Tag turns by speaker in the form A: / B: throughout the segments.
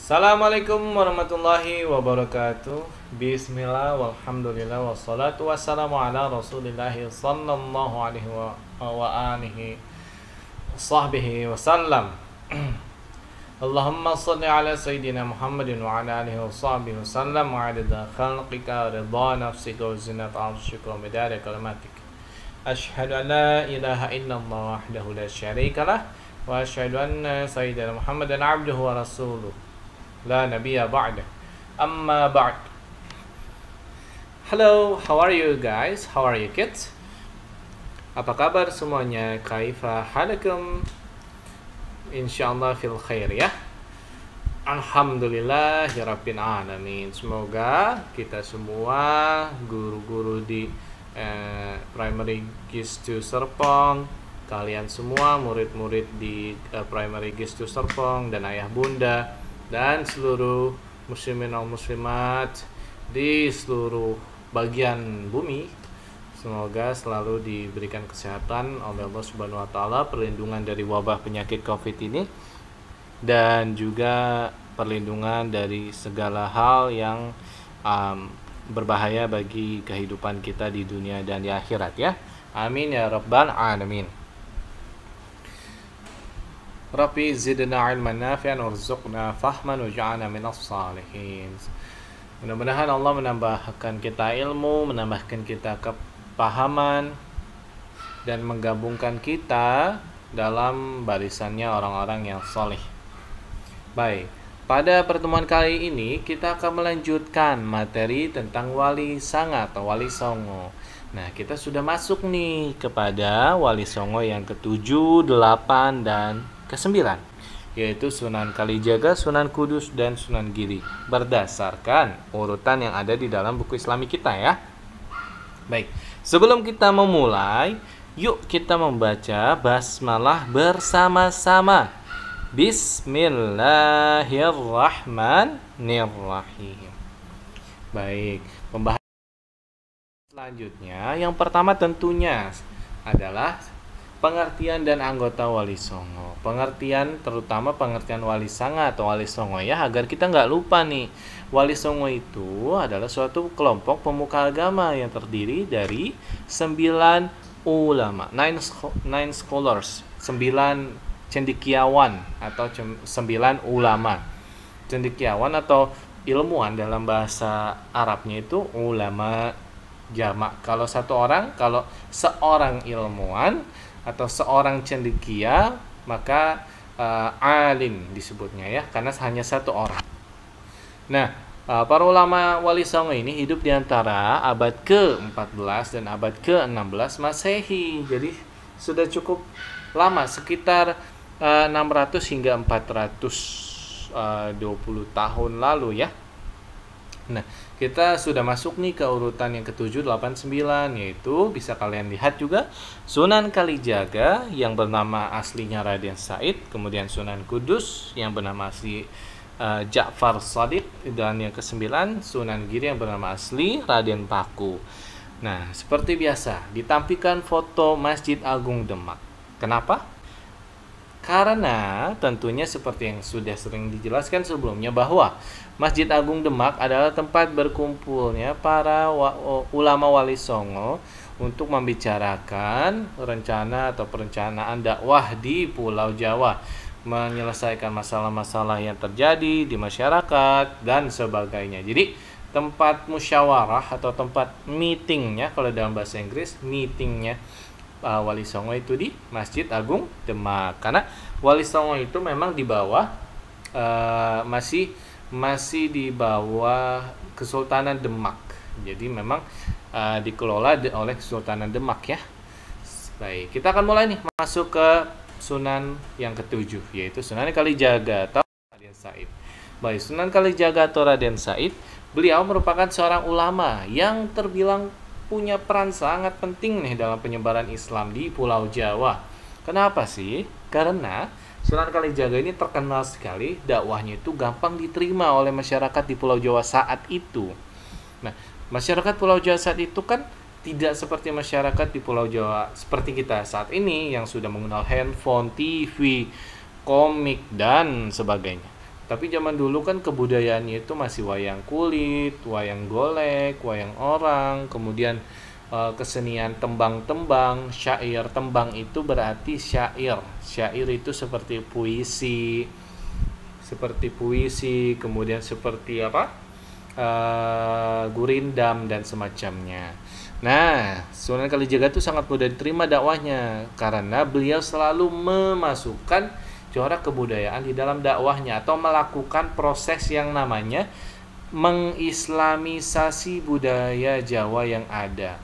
A: Assalamualaikum warahmatullahi wabarakatuh. Bismillah walhamdulillah wassalatu wassalamu ala rasulillahi sallallahu alaihi wa alihi sahbihi wasallam. Allahumma salli ala sayyidina Muhammadin wa ala alihi wa sahbihi wasallam wa adada khalqika wa ridha nafsika wa zinata arshika wa midada kalamatik. Ashhadu an la ilaha illallah wahdahu la syarika lah wa ashhadu anna sayyidina Muhammadan abduhu wa rasuluh la nabiyya ba'da. Amma ba'd. Hello, how are you guys? How are you kids? Apa kabar semuanya? Kaifa halakum? Insyaallah fil khair ya. Alhamdulillahirabbil alamin. Semoga kita semua guru-guru di Primary GIS2 Serpong, kalian semua murid-murid di Primary GIS2 Serpong dan ayah bunda dan seluruh muslimin dan muslimat di seluruh bagian bumi, semoga selalu diberikan kesehatan oleh Allah Subhanahu wa taala, perlindungan dari wabah penyakit Covid ini, dan juga perlindungan dari segala hal yang berbahaya bagi kehidupan kita di dunia dan di akhirat ya. Amin ya rabbal alamin. Rabbi zidna ilman nafi'an warzuqna fahman waj'alna minas salihin. Mudah-mudahan Allah menambahkan kita ilmu, menambahkan kita kepahaman, dan menggabungkan kita dalam barisannya orang-orang yang soleh. Baik, pada pertemuan kali ini kita akan melanjutkan materi tentang wali sanga atau wali songo. Nah, kita sudah masuk nih kepada wali songo yang ke-7, 8, dan ke-9, yaitu Sunan Kalijaga, Sunan Kudus, dan Sunan Giri, berdasarkan urutan yang ada di dalam buku Islami kita ya. Baik, sebelum kita memulai, yuk kita membaca basmalah bersama-sama. Bismillahirrahmanirrahim. Baik, pembahasan selanjutnya yang pertama tentunya adalah pengertian dan anggota wali songo. Pengertian, terutama pengertian wali sanga atau wali songo ya, agar kita nggak lupa nih. Wali songo itu adalah suatu kelompok pemuka agama yang terdiri dari 9 ulama, 9 scholars, 9 cendekiawan atau 9 ulama. Cendekiawan atau ilmuwan dalam bahasa Arabnya itu ulama jamak. Kalau seorang ilmuwan atau seorang cendekia, maka alim disebutnya ya, karena hanya satu orang. Nah, para ulama wali songo ini hidup di antara abad ke-14 dan abad ke-16 Masehi. Jadi sudah cukup lama, sekitar 600 hingga 420 tahun lalu ya. Nah, kita sudah masuk nih ke urutan yang ke-7, 8, 9, yaitu bisa kalian lihat juga Sunan Kalijaga yang bernama aslinya Raden Said, kemudian Sunan Kudus yang bernama asli Ja'far Shadiq, dan yang ke-9 Sunan Giri yang bernama asli Raden Paku. Nah, seperti biasa ditampilkan foto Masjid Agung Demak. Kenapa? Karena tentunya seperti yang sudah sering dijelaskan sebelumnya, bahwa Masjid Agung Demak adalah tempat berkumpulnya para ulama wali songo untuk membicarakan rencana atau perencanaan dakwah di Pulau Jawa, menyelesaikan masalah-masalah yang terjadi di masyarakat dan sebagainya. Jadi tempat musyawarah atau tempat meetingnya, kalau dalam bahasa Inggris meetingnya wali songo itu di Masjid Agung Demak, karena wali songo itu memang di bawah masih di bawah Kesultanan Demak. Jadi memang dikelola oleh Kesultanan Demak ya. Baik, kita akan mulai nih masuk ke Sunan yang ke-7, yaitu Sunan Kalijaga atau Raden Said. Baik, Sunan Kalijaga atau Raden Said, beliau merupakan seorang ulama yang terbilang punya peran sangat penting nih dalam penyebaran Islam di Pulau Jawa. Kenapa sih? Karena Sunan Kalijaga ini terkenal sekali, dakwahnya itu gampang diterima oleh masyarakat di Pulau Jawa saat itu. Nah, masyarakat Pulau Jawa saat itu kan tidak seperti masyarakat di Pulau Jawa seperti kita saat ini yang sudah mengenal handphone, TV, komik, dan sebagainya. Tapi zaman dulu kan kebudayaannya itu masih wayang kulit, wayang golek, wayang orang, kemudian kesenian tembang-tembang, syair. Tembang itu berarti syair. Syair itu seperti puisi, kemudian seperti apa? Gurindam dan semacamnya. Nah, Sunan Kalijaga itu sangat mudah diterima dakwahnya karena beliau selalu memasukkan corak kebudayaan di dalam dakwahnya atau melakukan proses yang namanya mengislamisasi budaya Jawa yang ada.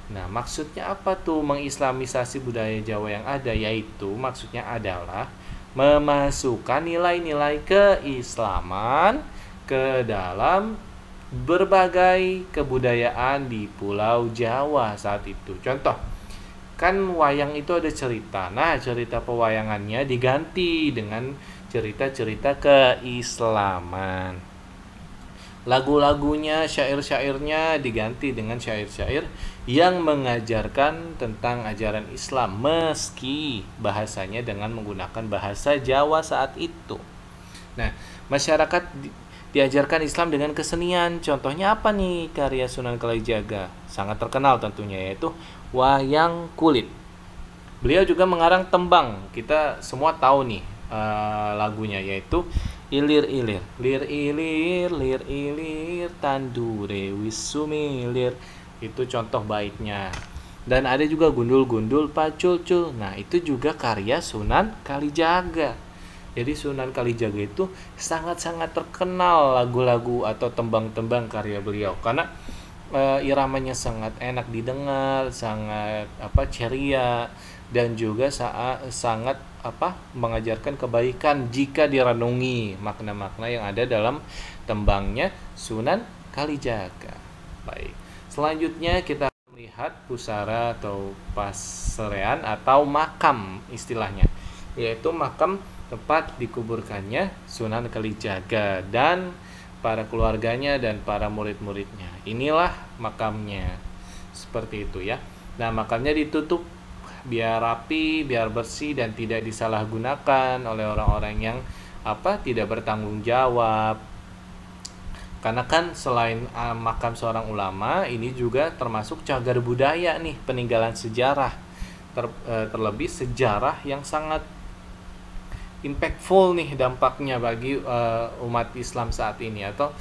A: Nah, maksudnya apa tuh mengislamisasi budaya Jawa yang ada? Yaitu maksudnya adalah memasukkan nilai-nilai keislaman ke dalam berbagai kebudayaan di Pulau Jawa saat itu. Contoh, kan wayang itu ada cerita. Nah, cerita pewayangannya diganti dengan cerita-cerita keislaman. Lagu-lagunya, syair-syairnya diganti dengan syair-syair yang mengajarkan tentang ajaran Islam meski bahasanya dengan menggunakan bahasa Jawa saat itu. Nah, masyarakat diajarkan Islam dengan kesenian. Contohnya apa nih karya Sunan Kalijaga? Sangat terkenal tentunya, yaitu wayang kulit. Beliau juga mengarang tembang. Kita semua tahu nih lagunya, yaitu ilir-ilir. Lir-ilir, lir-ilir, tandure wis sumilir. Itu contoh baitnya. Dan ada juga gundul-gundul paculcul. Nah, itu juga karya Sunan Kalijaga. Jadi Sunan Kalijaga itu sangat-sangat terkenal lagu-lagu atau tembang-tembang karya beliau karena iramanya sangat enak didengar, sangat ceria dan juga sangat mengajarkan kebaikan jika direnungi makna-makna yang ada dalam tembangnya Sunan Kalijaga. Baik. Selanjutnya kita melihat pusara atau paserean atau makam istilahnya, yaitu makam tempat dikuburkannya Sunan Kalijaga dan para keluarganya dan para murid-muridnya. Inilah makamnya. Seperti itu ya. Nah, makamnya ditutup biar rapi, biar bersih dan tidak disalahgunakan oleh orang-orang yang tidak bertanggung jawab. Karena kan selain makam seorang ulama, ini juga termasuk cagar budaya nih, peninggalan sejarah. Terlebih sejarah yang sangat impactful nih dampaknya bagi umat Islam saat ini, atau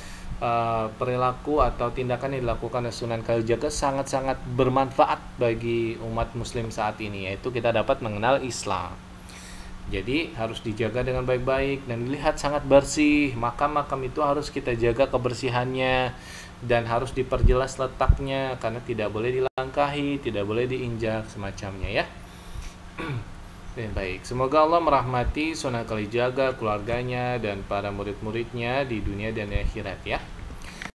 A: perilaku atau tindakan yang dilakukan oleh Sunan Kalijaga sangat-sangat bermanfaat bagi umat muslim saat ini, yaitu kita dapat mengenal Islam. Jadi harus dijaga dengan baik-baik dan dilihat sangat bersih. Makam-makam itu harus kita jaga kebersihannya dan harus diperjelas letaknya karena tidak boleh dilangkahi, tidak boleh diinjak semacamnya ya. Baik, semoga Allah merahmati Sunan Kalijaga, keluarganya, dan para murid-muridnya di dunia dan di akhirat ya.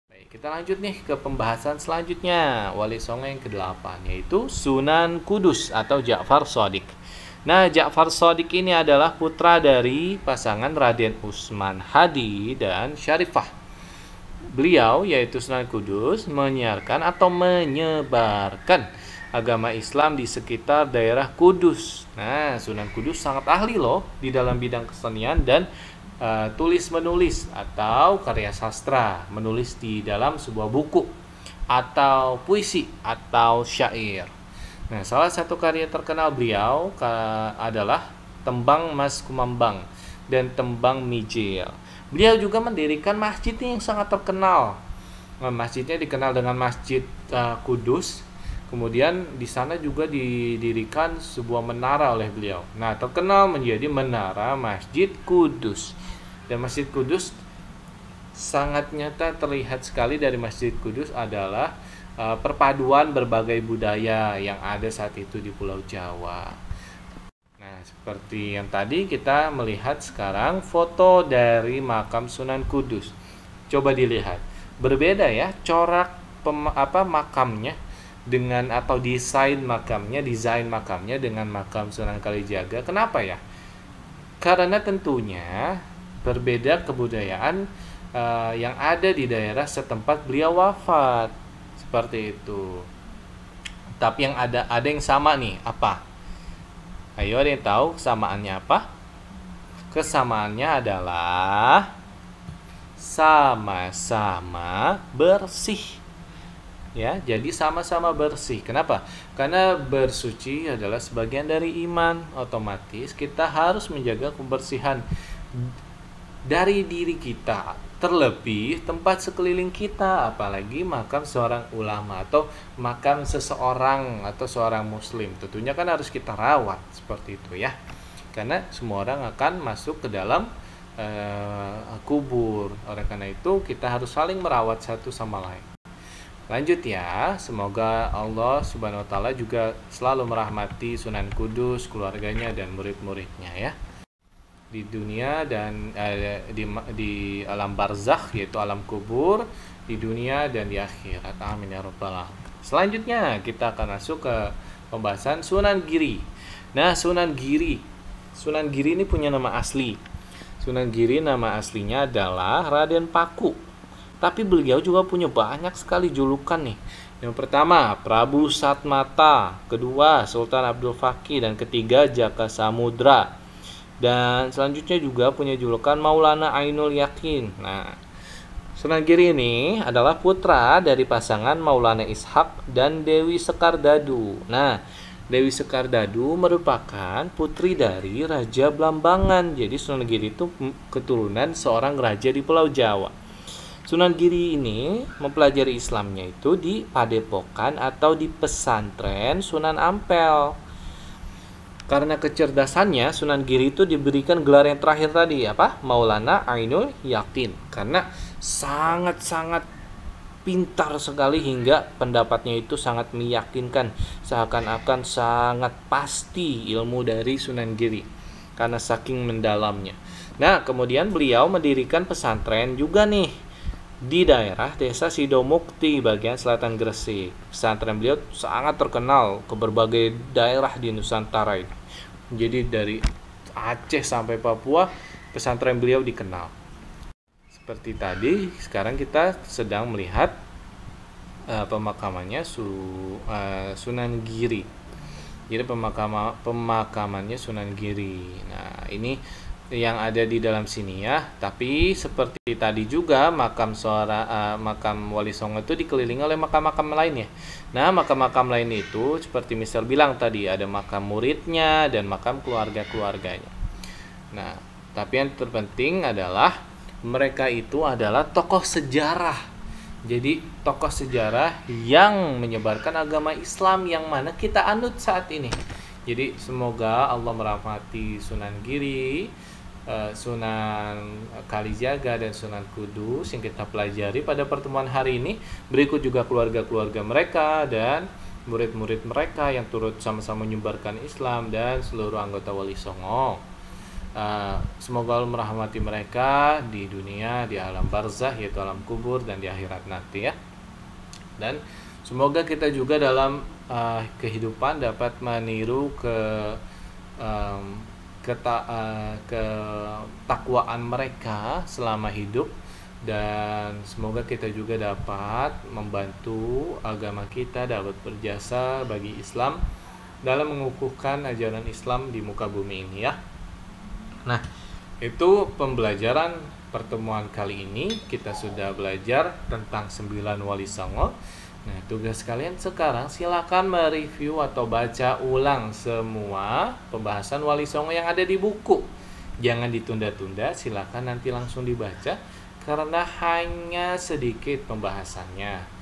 A: Baik, kita lanjut nih ke pembahasan selanjutnya, Wali Songo yang ke-8, yaitu Sunan Kudus atau Ja'far Shadiq. Nah, Ja'far Shadiq ini adalah putra dari pasangan Raden Utsman Hadi dan Syarifah. Beliau, yaitu Sunan Kudus, menyiarkan atau menyebarkan agama Islam di sekitar daerah Kudus. Nah, Sunan Kudus sangat ahli loh di dalam bidang kesenian dan tulis-menulis atau karya sastra, menulis di dalam sebuah buku atau puisi atau syair. Nah, salah satu karya terkenal beliau adalah Tembang Mas Kumambang dan Tembang Mijil. Beliau juga mendirikan masjid yang sangat terkenal. Masjidnya dikenal dengan Masjid Kudus. Kemudian di sana juga didirikan sebuah menara oleh beliau. Nah, terkenal menjadi Menara Masjid Kudus. Dan Masjid Kudus sangat nyata terlihat sekali dari Masjid Kudus adalah perpaduan berbagai budaya yang ada saat itu di Pulau Jawa. Nah, seperti yang tadi kita melihat sekarang foto dari makam Sunan Kudus. Coba dilihat. Berbeda ya corak makamnya dengan atau desain makamnya dengan makam Sunan Kalijaga. Kenapa ya? Karena tentunya berbeda kebudayaan yang ada di daerah setempat beliau wafat. Seperti itu. Tapi yang ada yang sama nih, apa? Ayo, ada yang tahu kesamaannya apa? Kesamaannya adalah sama-sama bersih. Ya, jadi sama-sama bersih. Kenapa? Karena bersuci adalah sebagian dari iman. Otomatis kita harus menjaga kebersihan dari diri kita, terlebih tempat sekeliling kita, apalagi makam seorang ulama atau makam seseorang atau seorang muslim. Tentunya kan harus kita rawat seperti itu ya. Karena semua orang akan masuk ke dalam kubur. Oleh karena itu kita harus saling merawat satu sama lain. Lanjut ya, semoga Allah Subhanahu wa taala juga selalu merahmati Sunan Kudus, keluarganya dan murid-muridnya ya. Di dunia dan di alam barzakh yaitu alam kubur, di dunia dan di akhirat. Amin ya rabbal alamin. Selanjutnya kita akan masuk ke pembahasan Sunan Giri. Nah, Sunan Giri ini punya nama asli. Sunan Giri nama aslinya adalah Raden Paku. Tapi beliau juga punya banyak sekali julukan nih. Yang pertama, Prabu Satmata. Kedua, Sultan Abdul Fakih. Dan ketiga, Jaka Samudra. Dan selanjutnya juga punya julukan Maulana Ainul Yakin. Nah, Sunan Giri ini adalah putra dari pasangan Maulana Ishak dan Dewi Sekardadu. Nah, Dewi Sekardadu merupakan putri dari Raja Blambangan. Jadi Sunan Giri itu keturunan seorang raja di Pulau Jawa. Sunan Giri ini mempelajari Islamnya itu di Padepokan atau di pesantren Sunan Ampel. Karena kecerdasannya, Sunan Giri itu diberikan gelar yang terakhir tadi, apa? Maulana Ainul Yakin. Karena sangat-sangat pintar sekali hingga pendapatnya itu sangat meyakinkan, seakan-akan sangat pasti ilmu dari Sunan Giri karena saking mendalamnya. Nah, kemudian beliau mendirikan pesantren juga nih di daerah Desa Sidomukti bagian selatan Gresik. Pesantren beliau sangat terkenal ke berbagai daerah di Nusantara ini. Jadi dari Aceh sampai Papua, pesantren beliau dikenal. Seperti tadi, sekarang kita sedang melihat pemakamannya Sunan Giri. Jadi pemakamannya Sunan Giri. Nah, ini yang ada di dalam sini ya. Tapi seperti tadi juga makam Wali Songo itu dikelilingi oleh makam-makam lainnya. Nah, makam-makam lain itu seperti misal bilang tadi ada makam muridnya dan makam keluarga-keluarganya. Nah, tapi yang terpenting adalah mereka itu adalah tokoh sejarah. Jadi tokoh sejarah yang menyebarkan agama Islam yang mana kita anut saat ini. Jadi semoga Allah merahmati Sunan Giri, Sunan Kalijaga dan Sunan Kudus yang kita pelajari pada pertemuan hari ini. Berikut juga keluarga-keluarga mereka dan murid-murid mereka yang turut sama-sama menyebarkan Islam dan seluruh anggota Wali Songo. Semoga Allah merahmati mereka di dunia, di alam barzah yaitu alam kubur dan di akhirat nanti ya. Dan semoga kita juga dalam kehidupan dapat meniru ketakwaan mereka selama hidup, dan semoga kita juga dapat membantu agama kita dapat berjasa bagi Islam dalam mengukuhkan ajaran Islam di muka bumi ini ya. Nah, itu pembelajaran pertemuan kali ini. Kita sudah belajar tentang 9 Wali Songo. Nah, tugas kalian sekarang silakan mereview atau baca ulang semua pembahasan Wali Songo yang ada di buku. Jangan ditunda-tunda, silakan nanti langsung dibaca karena hanya sedikit pembahasannya.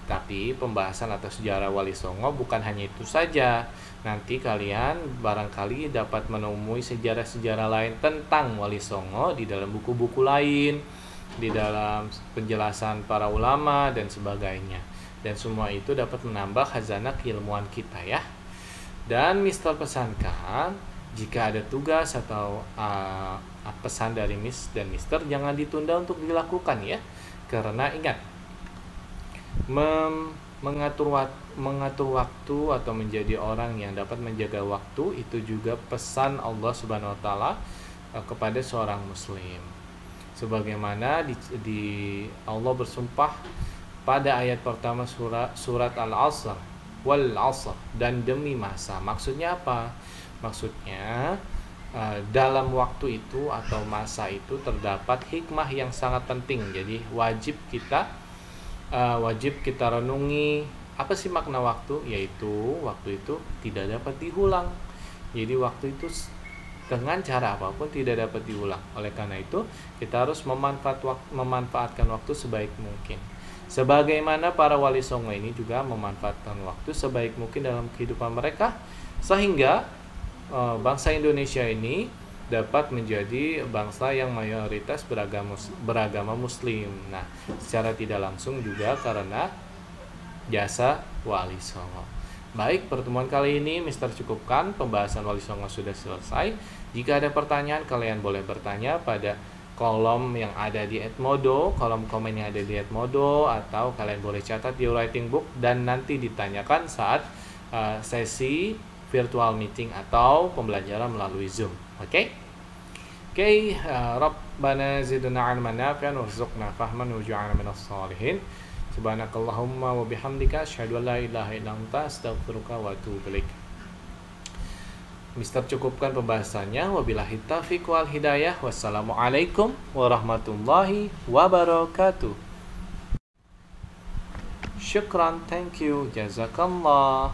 A: Tapi pembahasan atau sejarah Wali Songo bukan hanya itu saja. Nanti kalian barangkali dapat menemui sejarah-sejarah lain tentang Wali Songo di dalam buku-buku lain, di dalam penjelasan para ulama dan sebagainya. Dan semua itu dapat menambah khazanah keilmuan kita ya. Dan Mister pesankan, jika ada tugas atau pesan dari Miss dan Mister, jangan ditunda untuk dilakukan ya. Karena ingat, mengatur waktu atau menjadi orang yang dapat menjaga waktu itu juga pesan Allah Subhanahu wa taala kepada seorang muslim. Sebagaimana di Allah bersumpah pada ayat pertama surat Al-Asr, wal 'asr, dan demi masa. Maksudnya apa? Maksudnya dalam waktu itu atau masa itu terdapat hikmah yang sangat penting. Jadi wajib kita renungi apa sih makna waktu, yaitu waktu itu tidak dapat diulang. Jadi waktu itu dengan cara apapun tidak dapat diulang. Oleh karena itu kita harus memanfaatkan waktu sebaik mungkin. Sebagaimana para wali songo ini juga memanfaatkan waktu sebaik mungkin dalam kehidupan mereka, sehingga bangsa Indonesia ini dapat menjadi bangsa yang mayoritas beragama Muslim. Nah, secara tidak langsung juga karena jasa Wali Songo. Baik, pertemuan kali ini Mister cukupkan. Pembahasan Wali Songo sudah selesai. Jika ada pertanyaan, kalian boleh bertanya pada kolom yang ada di Edmodo, kolom komen yang ada di Edmodo, atau kalian boleh catat di writing book dan nanti ditanyakan saat sesi virtual meeting atau pembelajaran melalui Zoom. Oke? Rabbana zidna ilman nafi'an warzuqna fahman waj'alna minas shalihin. Subhanakallahumma wa bihamdika asyhadu an la ilaha illa anta astaghfiruka wa atubu ilaik. Mister cukupkan pembahasannya. Wabillahi taufiq wal hidayah. Wassalamualaikum warahmatullahi wabarakatuh. Syukran, thank you, jazakallah.